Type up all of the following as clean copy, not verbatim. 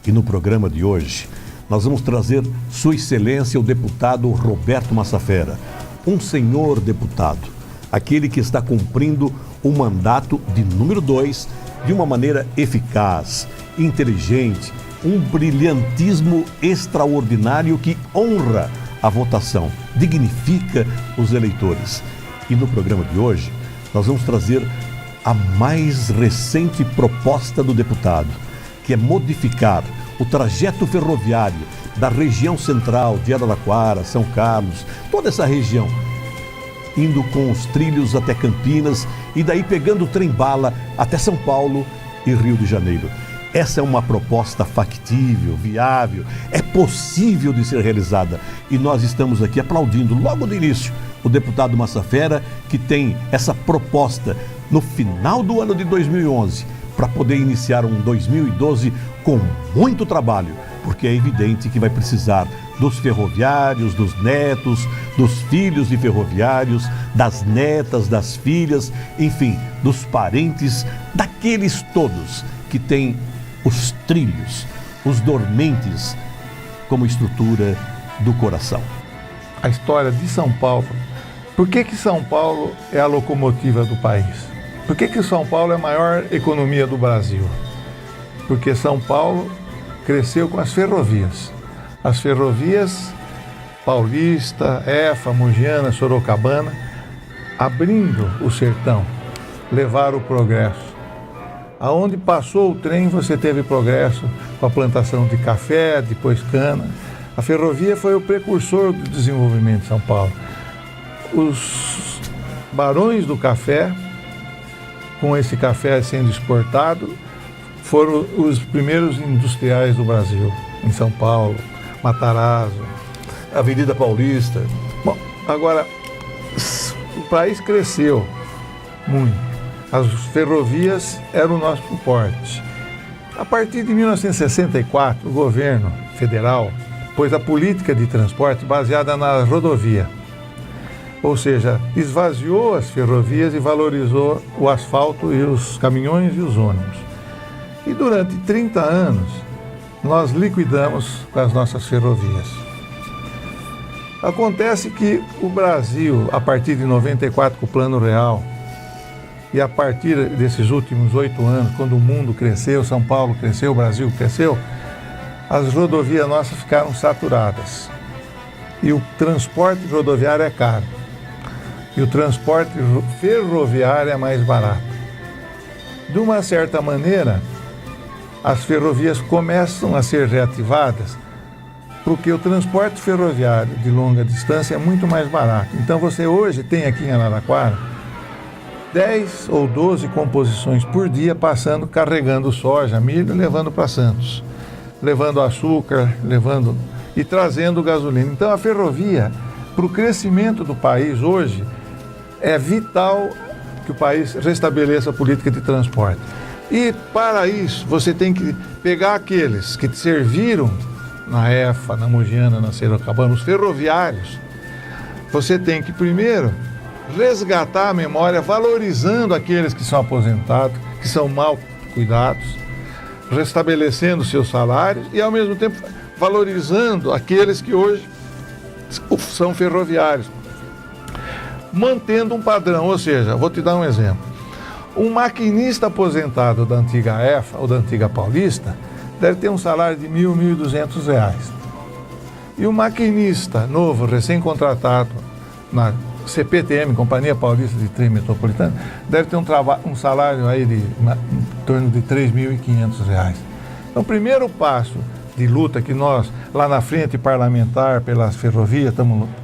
E no programa de hoje, nós vamos trazer Sua Excelência o deputado Roberto Massafera, um senhor deputado, aquele que está cumprindo o mandato de número 2 de uma maneira eficaz, inteligente, um brilhantismo extraordinário que honra a votação, dignifica os eleitores. E no programa de hoje, nós vamos trazer a mais recente proposta do deputado, que é modificar o trajeto ferroviário da região central de Araraquara, São Carlos, toda essa região, indo com os trilhos até Campinas e daí pegando o trem-bala até São Paulo e Rio de Janeiro. Essa é uma proposta factível, viável, é possível de ser realizada. E nós estamos aqui aplaudindo logo do início o deputado Massafera, que tem essa proposta no final do ano de 2011, para poder iniciar um 2012 com muito trabalho, porque é evidente que vai precisar dos ferroviários, dos netos, dos filhos de ferroviários, das netas, das filhas, enfim, dos parentes, daqueles todos que têm os trilhos, os dormentes como estrutura do coração. A história de São Paulo. Por que São Paulo é a locomotiva do país? Por que São Paulo é a maior economia do Brasil? Porque São Paulo cresceu com as ferrovias. As ferrovias Paulista, EFA, Mogiana, Sorocabana, abrindo o sertão, levaram o progresso. Aonde passou o trem, você teve progresso com a plantação de café, depois cana. A ferrovia foi o precursor do desenvolvimento de São Paulo. Os barões do café, com esse café sendo exportado, foram os primeiros industriais do Brasil, em São Paulo, Matarazzo, Avenida Paulista. Bom, agora, o país cresceu muito. As ferrovias eram o nosso suporte. A partir de 1964, o governo federal pôs a política de transporte baseada na rodovia. Ou seja, esvaziou as ferrovias e valorizou o asfalto e os caminhões e os ônibus. E durante 30 anos, nós liquidamos com as nossas ferrovias. Acontece que o Brasil, a partir de 94, com o Plano Real, e a partir desses últimos 8 anos, quando o mundo cresceu, São Paulo cresceu, o Brasil cresceu, as rodovias nossas ficaram saturadas. E o transporte rodoviário é caro. E o transporte ferroviário é mais barato. De uma certa maneira, as ferrovias começam a ser reativadas porque o transporte ferroviário de longa distância é muito mais barato. Então você hoje tem aqui em Araraquara 10 ou 12 composições por dia passando, carregando soja, milho, levando para Santos, levando açúcar, levando e trazendo gasolina. Então a ferrovia, para o crescimento do país hoje, é vital que o país restabeleça a política de transporte. E para isso, você tem que pegar aqueles que te serviram na EFA, na Mogiana, na Sorocabana, os ferroviários. Você tem que primeiro resgatar a memória, valorizando aqueles que são aposentados, que são mal cuidados, restabelecendo seus salários e, ao mesmo tempo, valorizando aqueles que hoje são ferroviários, mantendo um padrão. Ou seja, vou te dar um exemplo. Um maquinista aposentado da antiga EFA ou da antiga Paulista deve ter um salário de R$ 1.000, R$ 1.200. E o maquinista novo, recém-contratado na CPTM, Companhia Paulista de Trem Metropolitano, deve ter um salário aí de em torno de R$ 3.500. Então, o primeiro passo de luta que nós, lá na frente parlamentar, pelas ferrovias,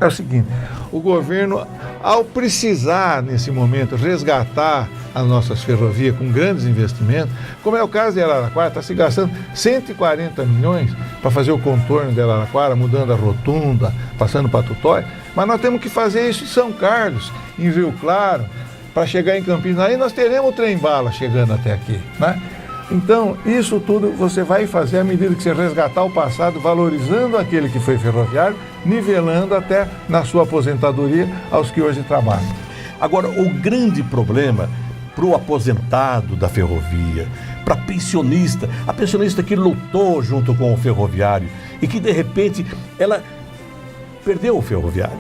é o seguinte: o governo, ao precisar, nesse momento, resgatar as nossas ferrovias com grandes investimentos, como é o caso de Araraquara, está se gastando 140 milhões para fazer o contorno de Araraquara, mudando a rotunda, passando para Tutóia, mas nós temos que fazer isso em São Carlos, em Rio Claro, para chegar em Campinas. Aí nós teremos o trem-bala chegando até aqui, né? Então, isso tudo você vai fazer à medida que você resgatar o passado, valorizando aquele que foi ferroviário, nivelando até na sua aposentadoria aos que hoje trabalham. Agora, o grande problema para o aposentado da ferrovia, para a pensionista que lutou junto com o ferroviário e que de repente ela perdeu o ferroviário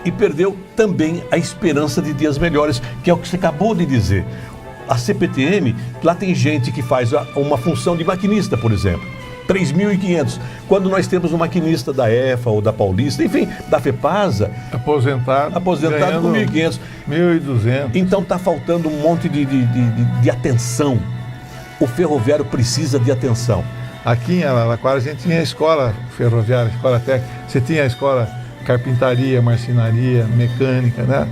e perdeu também a esperança de dias melhores, que é o que você acabou de dizer. A CPTM, lá tem gente que faz uma função de maquinista, por exemplo, 3.500, quando nós temos um maquinista da EFA ou da Paulista, enfim, da FEPASA, aposentado com 1.500. 1.200. Então está faltando um monte de atenção. O ferroviário precisa de atenção. Aqui em Araraquara a gente tinha a escola ferroviária, a escola técnica, você tinha a escola carpintaria, marcenaria, mecânica, né?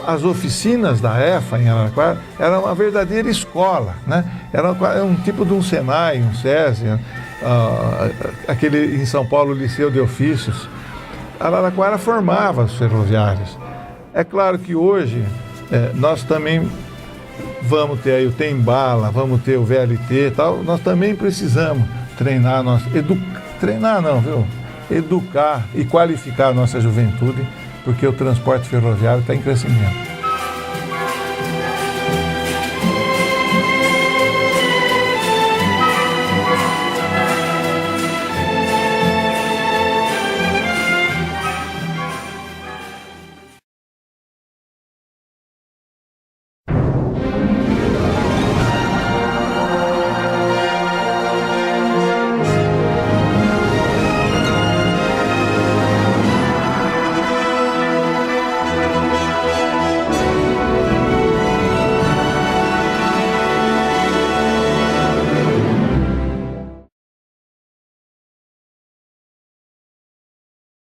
As oficinas da EFA em Araraquara eram uma verdadeira escola, né? Era um tipo de um Senai, um SESI, aquele em São Paulo, o Liceu de Ofícios. Araraquara formava os ferroviários. É claro que hoje nós também vamos ter aí o Tem-Bala, vamos ter o VLT e tal, nós também precisamos treinar, treinar não, viu? Educar e qualificar a nossa juventude, porque o transporte ferroviário está em crescimento.